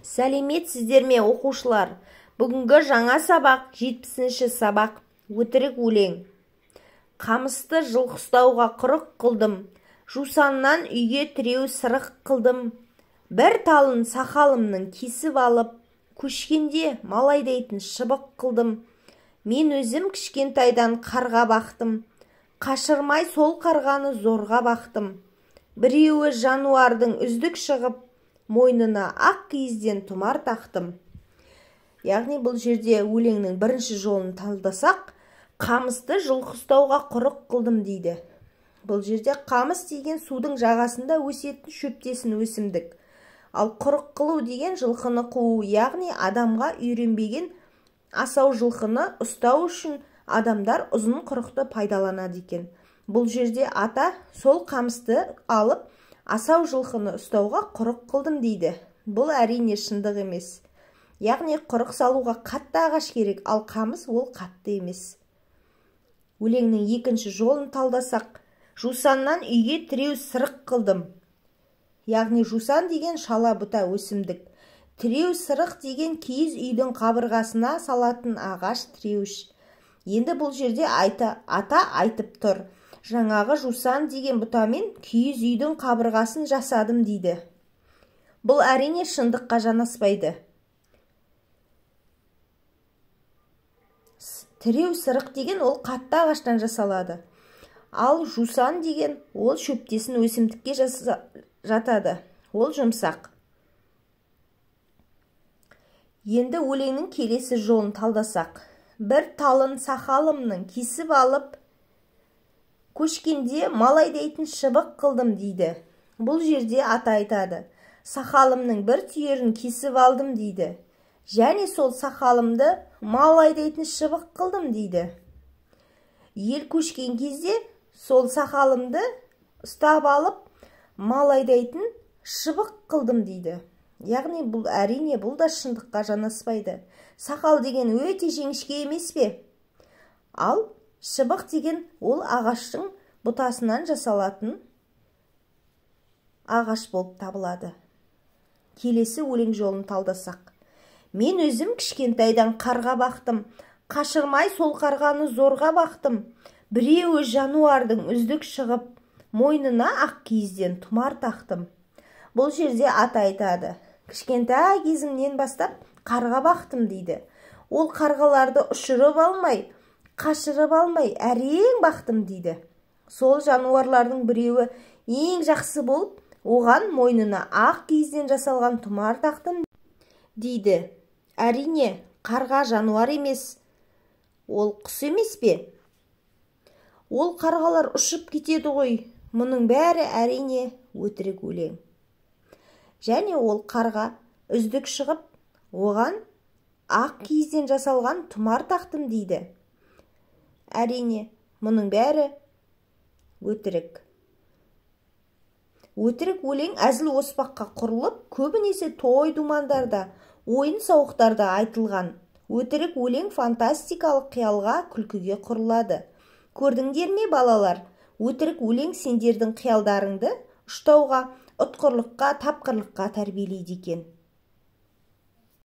Сәлеметсіздер ме, оқушылар? Бүгінгі жаңа сабақ 70-ші сабақ. Өтірік өлең. Қамысты жылқыстауға құрық қылдым, жусаннан үйге тіреу сырық қылдым. Бір талын сақалымның кесіп алып, көшкенде малайдайтын шыбық қылдым. Мен өзім кішкентайдан қарға бақтым, қашырмай сол қарғаны зорға бақтым. Біреуі жануардың үздік шығып, мойнына ақ киізден тұмар тақтым. Яғни бұл жерде өлеңнің бірінші жолын талдасақ, қамысты жылқыстауға құрық қылдым дейді. Бұл жерде қамыс деген судың жағасында өсетін шөптесін өсімдік. Ал құрық қылу деген жылқыны қуу, яғни адамға үйренбеген асау жылқыны ұстау үшін адамдар ұзын құрықты пайдаланады екен. Бұл жерде ата сол қамысты алып, асау жылқыны ұстауға құрық қылдым дейді. Бұл әрине шындық емес. Яғни құрық салуға қатты ағаш керек, ал қамыс ол қатты емес. Өлеңнің екінші жолын талдасақ, жусаннан үйге тіреу сырық қылдым. Яғни жусан деген шала бұта өсімдік. Тіреу сырық деген киіз үйдің қабырғасына салатын ағаш тіреуіш. Енді бұл жерде ата айтып тұр. Жаңағы жусан деген бұтамен киіз үйдің қабырғасын жасадым дейді. Бұл әрине шындыққа жанаспайды. Тіреу сырық деген ол қатты ағаштан жасалады. Ал жусан деген ол шөптесін өсімдікке жатады. Ол жұмсақ. Енді өлеңнің келесі жолын талдасақ. Бір талын сақалымның кесіп алып, көшкенде малайдайтын шыбық қылдым дейді. Бұл жерде ата айтады. Сақалымның бір түйірін кесіп алдым дейді. Және сол сақалымды малайдайтын шыбық қылдым дейді. Ел көшкен кезде сол сақалымды ұстап алып, малайдайтын шыбық қылдым дейді. Яғни бұл әрине бұл да шындыққа жанаспайды. Сақал деген өте жіңішке емес пе? Ал шыбық деген ол ағаштың бұтасынан жасалатын ағаш болып табылады. Келесі өлең жолын талдасақ. Мен өзім кішкентайдан қарға бақтым, қашырмай сол қарғаны зорға бақтым. Біреуі жануардың үздік шығып, мойнына ақ киізден тұмар тақтым. Бұл жерде ата айтады. Кішкентай кезімнен бастап қарға бақтым дейді. Ол қарғаларды ұшырып алмай, қашырып алмай, әрең бақтым дейді. Сол жануарлардың біреуі ең жақсы болып, оған мойнына ақ киізден жасалған тұмар тақтым дейді. Әрине, қарға жануар емес, ол құс емес пе? Ол қарғалар ұшып кетеді ғой. Мұның бәрі әрине өтірік өлең. Және ол қарға үздік шығып, оған ақ киізден жасалған тұмар тақтым дейді. Әрине, мұның бәрі өтірік. Өтірік өлең әзіл оспаққа құрылып, көбінесе той думандарда, ойын сауықтарда айтылған. Өтірік өлең фантастикалық қиялға, күлкіге құрылады. Көрдіңдер ме, балалар? Өтірік өлең сендердің қиялдарыңды ұштауға, ұтқырлыққа, тапқырлыққа тәрбиелейді екен.